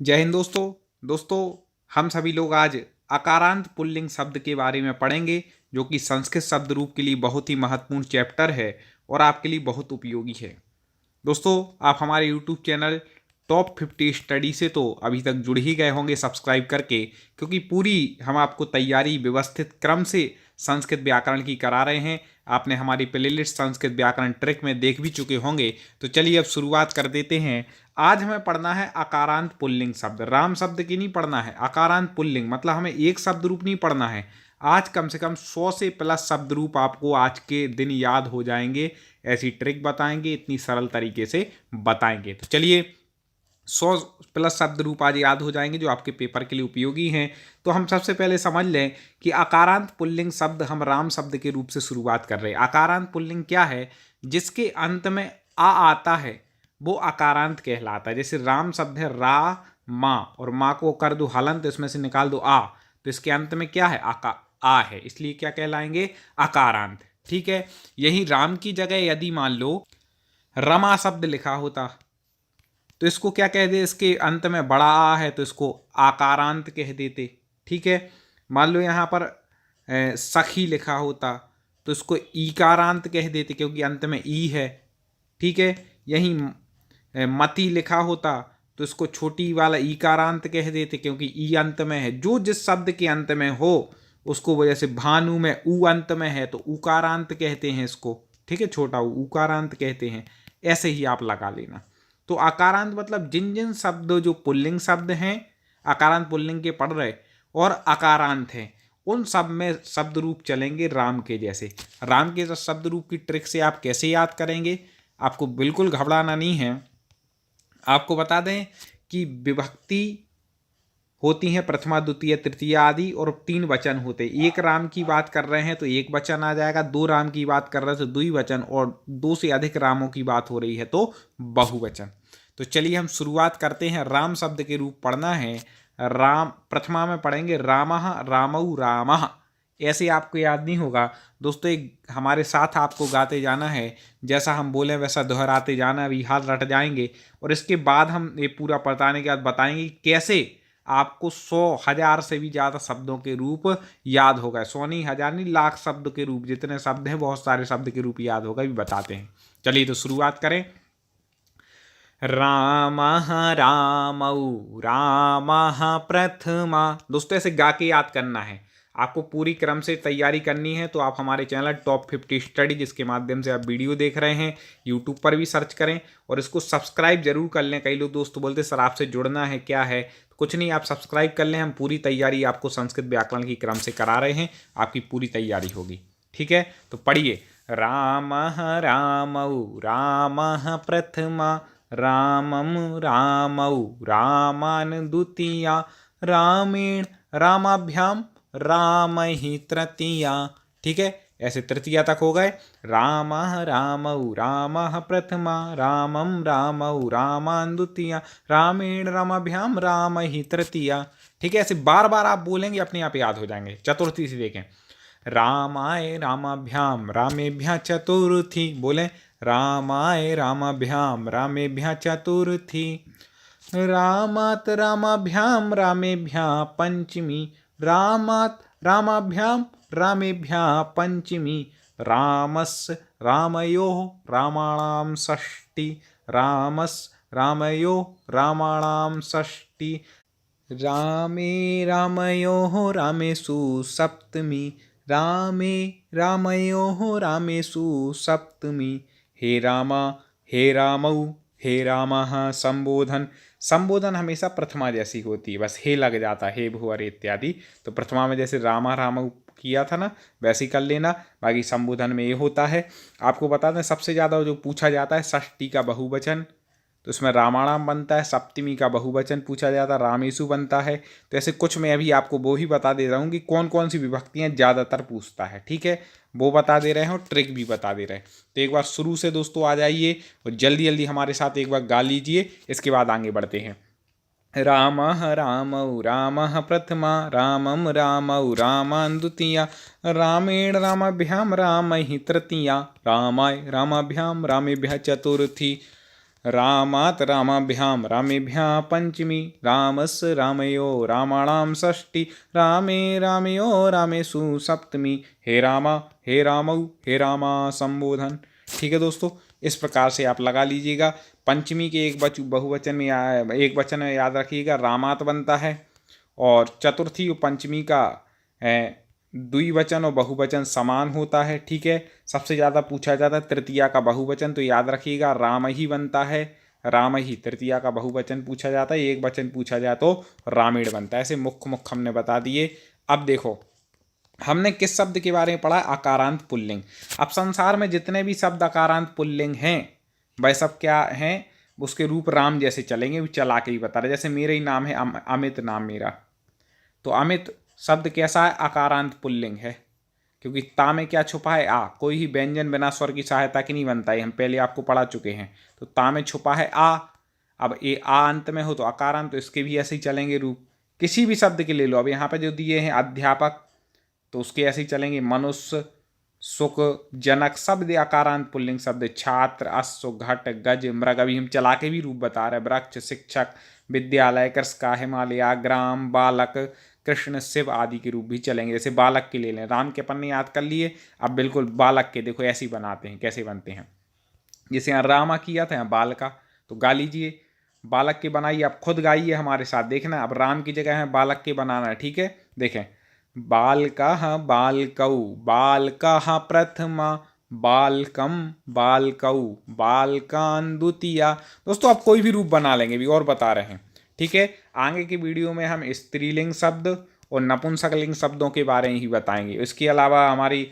जय हिंद दोस्तों हम सभी लोग आज अकारांत पुल्लिंग शब्द के बारे में पढ़ेंगे जो कि संस्कृत शब्द रूप के लिए बहुत ही महत्वपूर्ण चैप्टर है और आपके लिए बहुत उपयोगी है। दोस्तों, आप हमारे यूट्यूब चैनल टॉप 50 स्टडी से तो अभी तक जुड़ ही गए होंगे सब्सक्राइब करके, क्योंकि पूरी हम आपको तैयारी व्यवस्थित क्रम से संस्कृत व्याकरण की करा रहे हैं। आपने हमारी प्लेलिस्ट संस्कृत व्याकरण ट्रिक में देख भी चुके होंगे। तो चलिए अब शुरुआत कर देते हैं। आज हमें पढ़ना है अकारांत पुल्लिंग शब्द। राम शब्द की नहीं पढ़ना है, अकारांत पुल्लिंग मतलब हमें एक शब्द रूप नहीं पढ़ना है। आज कम से कम 100 से प्लस शब्द रूप आपको आज के दिन याद हो जाएंगे। ऐसी ट्रिक बताएंगे, इतनी सरल तरीके से बताएंगे। तो चलिए 100 प्लस शब्द रूप आज याद हो जाएंगे जो आपके पेपर के लिए उपयोगी हैं। तो हम सबसे पहले समझ लें कि अकारांत पुल्लिंग शब्द हम राम शब्द के रूप से शुरुआत कर रहे हैं। अकारांत पुल्लिंग क्या है? जिसके अंत में आ आता है वो अकारांत कहलाता है। जैसे राम शब्द है रा माँ, और माँ को कर दो हलंत, इसमें से निकाल दो आ, तो इसके अंत में क्या है? आ है, इसलिए क्या कहलाएंगे? अकारांत। ठीक है। यही राम की जगह यदि मान लो रमा शब्द लिखा होता तो इसको क्या कह दे? इसके अंत में बड़ा आ है तो इसको आकारांत कह देते। ठीक है। मान लो यहाँ पर सखी लिखा होता तो इसको ईकारांत कह देते क्योंकि अंत में ई है। ठीक है। यही मति लिखा होता तो इसको छोटी वाला ईकारांत कह देते क्योंकि ई अंत में है। जो जिस शब्द के अंत में हो उसको, वजह से भानु में ऊ अंत में है तो उकारांत कहते हैं इसको। ठीक है, छोटा उकारांत कहते हैं। ऐसे ही आप लगा लेना। तो अकारांत मतलब जिन जिन शब्द जो पुल्लिंग शब्द हैं, अकारांत पुल्लिंग के पढ़ रहे और अकारांत हैं, उन सब में शब्द रूप चलेंगे राम के जैसे। राम के शब्द रूप की ट्रिक से आप कैसे याद करेंगे? आपको बिल्कुल घबराना नहीं है। आपको बता दें कि विभक्ति होती हैं प्रथमा द्वितीय तृतीय आदि, और 3 वचन होते हैं। एक राम की बात कर रहे हैं तो एक वचन आ जाएगा, 2 राम की बात कर रहे हैं तो 2 वचन, और 2 से अधिक रामों की बात हो रही है तो बहुवचन। तो चलिए हम शुरुआत करते हैं। राम शब्द के रूप पढ़ना है। राम प्रथमा में पढ़ेंगे रामः रामौ रामः। ऐसे आपको याद नहीं होगा दोस्तों, एक हमारे साथ आपको गाते जाना है। जैसा हम बोले वैसा दोहराते जाना, अभी हाथ रट जाएंगे। और इसके बाद हम ये पूरा बताने के बाद बताएंगे कैसे आपको 100,000 से भी ज़्यादा शब्दों के रूप याद होगा। 100 नहीं, 1000 नहीं, लाख शब्द के रूप, जितने शब्द हैं बहुत सारे शब्द के रूप याद होगा, भी बताते हैं। चलिए तो शुरुआत करें। रामः रामौ रामः प्रथमा। दोस्तों ऐसे गा के याद करना है। आपको पूरी क्रम से तैयारी करनी है तो आप हमारे चैनल टॉप 50 स्टडी, जिसके माध्यम से आप वीडियो देख रहे हैं, यूट्यूब पर भी सर्च करें और इसको सब्सक्राइब जरूर कर लें। कई लोग दोस्त बोलते सर आपसे जुड़ना है क्या है, तो कुछ नहीं, आप सब्सक्राइब कर लें। हम पूरी तैयारी आपको संस्कृत व्याकरण की क्रम से करा रहे हैं, आपकी पूरी तैयारी होगी। ठीक है, तो पढ़िए। रामः रामौ रामः प्रथमा रामं रामौ रामान् द्वितीया रामेण रामाभ्याम रामहि तृतीया। ठीक है, ऐसे तृतीया तक हो गए। रामः रामौ रामः प्रथमा रामं रामौ रामान् द्वितीया रामेण रामाभ्याम रामहि तृतीया। ठीक है, ऐसे बार बार आप बोलेंगे, अपने आप याद हो जाएंगे। चतुर्थी से देखें। रामाय रामाभ्याम रामेभ्यः चतुर्थी। बोलें रामाय रामाभ्याम रामेभ्यः चतुर्थी। रामात् रामाभ्याम रामेभ्यः पंचमी। रामात् रामाभ्याम रामेभ्यः पंचमी। रामस् रामयोः रामाणां षष्ठी। रामस् रामयोः रामाणां षष्ठी। रामे रामयोः रामेषु सप्तमी। रामे रामयोः रामेषु सप्तमी। हे रामा हे रामौ हे रामः। संबोधन। संबोधन हमेशा प्रथमा जैसी होती है, बस हे लग जाता है, हे भुवर इत्यादि। तो प्रथमा में जैसे रामा रामौ किया था ना, वैसे ही कर लेना। बाकी संबोधन में ये होता है। आपको बता दें सबसे ज़्यादा जो पूछा जाता है षष्ठी का बहुवचन, तो इसमें रामाणाम बनता है। सप्तमी का बहुवचन पूछा जाता है, रामेशु बनता है। तो ऐसे कुछ मैं अभी आपको वो ही बता दे रहा हूँ कि कौन कौन सी विभक्तियाँ ज़्यादातर पूछता है। ठीक है, वो बता दे रहे हैं और ट्रिक भी बता दे रहे हैं। तो एक बार शुरू से दोस्तों आ जाइए और जल्दी जल्दी हमारे साथ एक बार गा लीजिए, इसके बाद आगे बढ़ते हैं। रामः रामौ रामः प्रथमा रामं रामौ रामान् द्वितीया रामेण रामाभ्यां रामहि तृतीया रामाय रामाभ्यां रामेभ्यः चतुर्थी। रामात् रामाभ्याम रामेभ्यः पंचमी रामस्य रामयो रामाणां षष्ठी रामे रामयो रामेषु सप्तमी हे रामा हे रामौ हे रामा संबोधन। ठीक है दोस्तों, इस प्रकार से आप लगा लीजिएगा। पंचमी के एक बहुवचन में एक वचन में याद रखिएगा रामात बनता है, और चतुर्थी और पंचमी का द्विवचन और बहुवचन समान होता है। ठीक है, सबसे ज़्यादा पूछा जाता है तृतीया का बहुवचन, तो याद रखिएगा राम ही बनता है, राम ही तृतीया का बहुवचन पूछा जाता है, एक वचन पूछा जाए तो रामेण बनता है। ऐसे मुख्य हमने बता दिए। अब देखो हमने किस शब्द के बारे में पढ़ा, अकारांत पुल्लिंग। अब संसार में जितने भी शब्द अकारांत पुल्लिंग हैं वह सब क्या हैं, उसके रूप राम जैसे चलेंगे, चला के ही बता रहे। जैसे मेरा ही नाम है अमित, नाम मेरा, तो अमित शब्द कैसा है, अकारांत पुल्लिंग है, क्योंकि ता में क्या छुपा है, आ। कोई ही व्यंजन बिना स्वर की सहायता के नहीं बनता है, हम पहले आपको पढ़ा चुके हैं। तो ता में छुपा है आ। अब ये आ अंत में हो तो अकारांत, तो इसके भी ऐसे ही चलेंगे रूप। किसी भी शब्द के ले लो, अब यहाँ पे जो दिए हैं अध्यापक, तो उसके ऐसे ही चलेंगे। मनुष्य, सुख, जनक, शब्द अकारांत पुल्लिंग शब्द। छात्र, अश्व, घट, गज, मृग, अभी हम चला के भी रूप बता रहे। वृक्ष, शिक्षक, विद्यालय, कृषका, हिमालय, ग्राम, बालक, कृष्ण, शिव आदि के रूप भी चलेंगे। जैसे बालक के ले लें, राम के पन्ने याद कर लिए, अब बिल्कुल बालक के देखो ऐसे ही बनाते हैं, कैसे बनते हैं। जैसे यहाँ रामा किया था, यहाँ बाल का, तो गा लीजिए। बालक के बनाइए, आप खुद गाइए हमारे साथ, देखना। अब राम की जगह है बालक के बनाना है। ठीक है, देखें। बालकः बालकौ बालकः प्रथमा बालकम बालकौ बालकान द्वितीया। दोस्तों आप कोई भी रूप बना लेंगे, भी और बता रहे हैं। ठीक है, आगे की वीडियो में हम स्त्रीलिंग शब्द और नपुंसकलिंग शब्दों के बारे में ही बताएंगे। इसके अलावा हमारी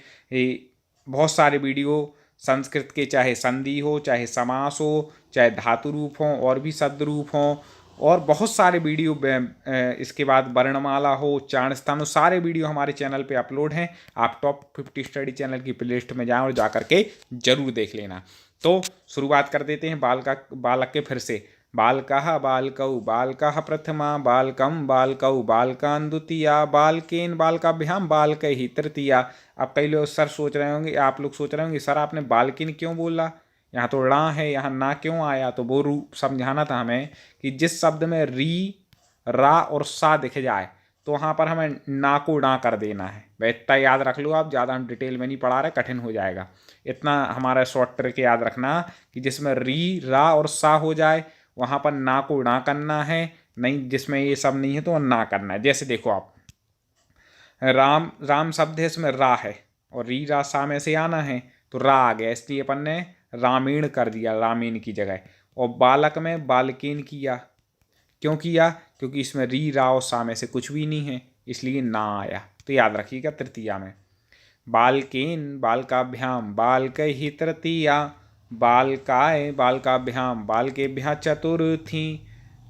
बहुत सारे वीडियो संस्कृत के, चाहे संधि हो, चाहे समास हो, चाहे धातु रूप हों, और भी शब्द रूप हों, और बहुत सारे वीडियो, इसके बाद वर्णमाला हो, चाण स्थान हो, सारे वीडियो हमारे चैनल पे अपलोड हैं। आप टॉप 50 स्टडी चैनल की प्लेलिस्ट में जाएं और जा करके जरूर देख लेना। तो शुरुआत कर देते हैं बालक के फिर से। बालकः बालकौ बालकः प्रथमा बालकम बालकौ बालकान द्वितीया बालकेन बालकाभ्याम बालकैः तृतीया। अब कई लोग सर सोच रहे होंगे, आप लोग सोच रहे होंगे सर आपने बालकिन क्यों बोला, यहाँ तो ड़ा है, यहाँ ना क्यों आया। तो वो रूप समझाना था हमें कि जिस शब्द में री, रा और सा दिख जाए तो वहाँ पर हमें ना को डा कर देना है। वह इतना याद रख लो आप, ज़्यादा हम डिटेल में नहीं पढ़ा रहे, कठिन हो जाएगा। इतना हमारा शॉर्ट ट्रिक याद रखना कि जिसमें री, रा और सा हो जाए वहाँ पर ना को डा करना है, नहीं जिसमें ये सब नहीं है तो ना करना है। जैसे देखो आप, राम, राम शब्द है, इसमें रा है, और री रा सा में से आना है तो रा आ गया, इसलिए अपन ने रामीण कर दिया रामीण की जगह। और बालक में बालकीन किया, क्यों किया, क्योंकि इसमें री, रा और सा में से कुछ भी नहीं है, इसलिए ना आया। तो याद रखिएगा तृतीया में। बालकेन बालकाभ्याम बालकैः तृतीया बालकाय बालकाभ्याम बालकेभ्यः चतुर्थी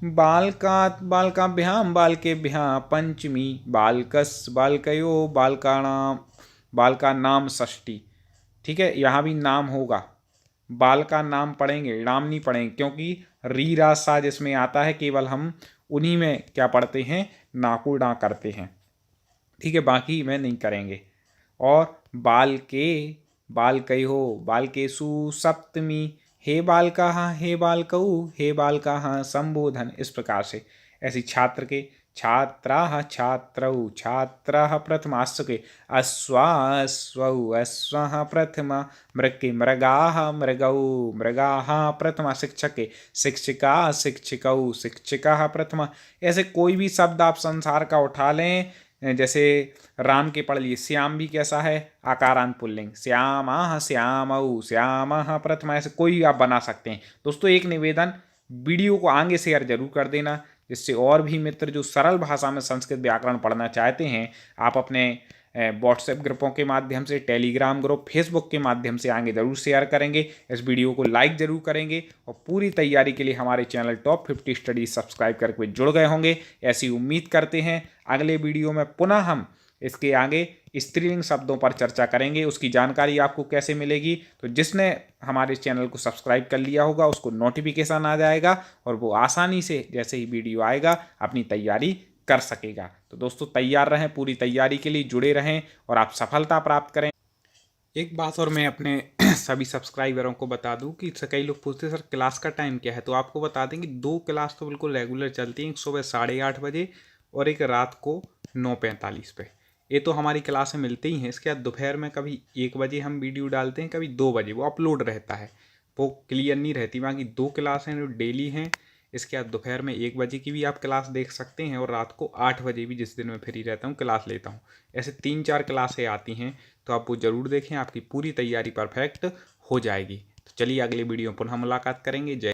बालकात् बालकाभ्याम बालकेभ्यः पंचमी बालकस् बालकयो बालका नाम षष्ठी। ठीक है, यहाँ भी नाम होगा, बाल का नाम पढ़ेंगे, नाम नहीं पढ़ेंगे, क्योंकि री रा सा जिसमें आता है केवल हम उन्हीं में क्या पढ़ते हैं, नाकू डा करते हैं। ठीक है, बाकी में नहीं करेंगे। और बाल के बालकयो बालकेषु सप्तमी हे बालकाः हे बालकौ हे बालकाः संबोधन। इस प्रकार से ऐसी छात्र के छात्राः छात्रौ छात्राः प्रथमा, अश्व के अश्वाश्वौ अश्वः प्रथमा, मृग के मृगाः मृगौ मृगाः प्रथमा, शिक्षक के शिक्षिका शिक्षिकौ शिक्षिकाः प्रथमा। ऐसे कोई भी शब्द आप संसार का उठा लें, जैसे राम के पढ़ लिए, श्याम भी कैसा है, आकारांत पुल्लिंग, श्यामाः श्यामौ श्यामः प्रथमा। ऐसे कोई आप बना सकते हैं। दोस्तों एक निवेदन, वीडियो को आगे शेयर जरूर कर देना, जिससे और भी मित्र जो सरल भाषा में संस्कृत व्याकरण पढ़ना चाहते हैं, आप अपने व्हाट्सएप ग्रुपों के माध्यम से, टेलीग्राम ग्रुप, फेसबुक के माध्यम से आगे जरूर शेयर करेंगे। इस वीडियो को लाइक जरूर करेंगे, और पूरी तैयारी के लिए हमारे चैनल टॉप 50 स्टडी सब्सक्राइब करके जुड़ गए होंगे, ऐसी उम्मीद करते हैं। अगले वीडियो में पुनः हम इसके आगे स्त्रीलिंग शब्दों पर चर्चा करेंगे। उसकी जानकारी आपको कैसे मिलेगी, तो जिसने हमारे चैनल को सब्सक्राइब कर लिया होगा उसको नोटिफिकेशन आ जाएगा, और वो आसानी से जैसे ही वीडियो आएगा अपनी तैयारी कर सकेगा। तो दोस्तों तैयार रहें, पूरी तैयारी के लिए जुड़े रहें और आप सफलता प्राप्त करें। एक बात और मैं अपने सभी सब्सक्राइबरों को बता दूं कि कई लोग पूछते हैं सर क्लास का टाइम क्या है, तो आपको बता दें कि 2 क्लास तो बिल्कुल रेगुलर चलती हैं, एक सुबह 8:30 बजे और एक रात को 9:45 पे। ये तो हमारी क्लासें मिलती ही हैं। इसके बाद दोपहर में कभी 1 बजे हम वीडियो डालते हैं, कभी 2 बजे वो अपलोड रहता है, वो क्लियर नहीं रहती। बाकी 2 क्लासें जो डेली हैं। इसके बाद दोपहर में 1 बजे की भी आप क्लास देख सकते हैं और रात को 8 बजे भी, जिस दिन मैं फ्री रहता हूँ, क्लास लेता हूँ। ऐसे 3-4 क्लासें आती हैं, तो आप वो ज़रूर देखें, आपकी पूरी तैयारी परफेक्ट हो जाएगी। तो चलिए अगली वीडियो पुनः मुलाकात करेंगे। जय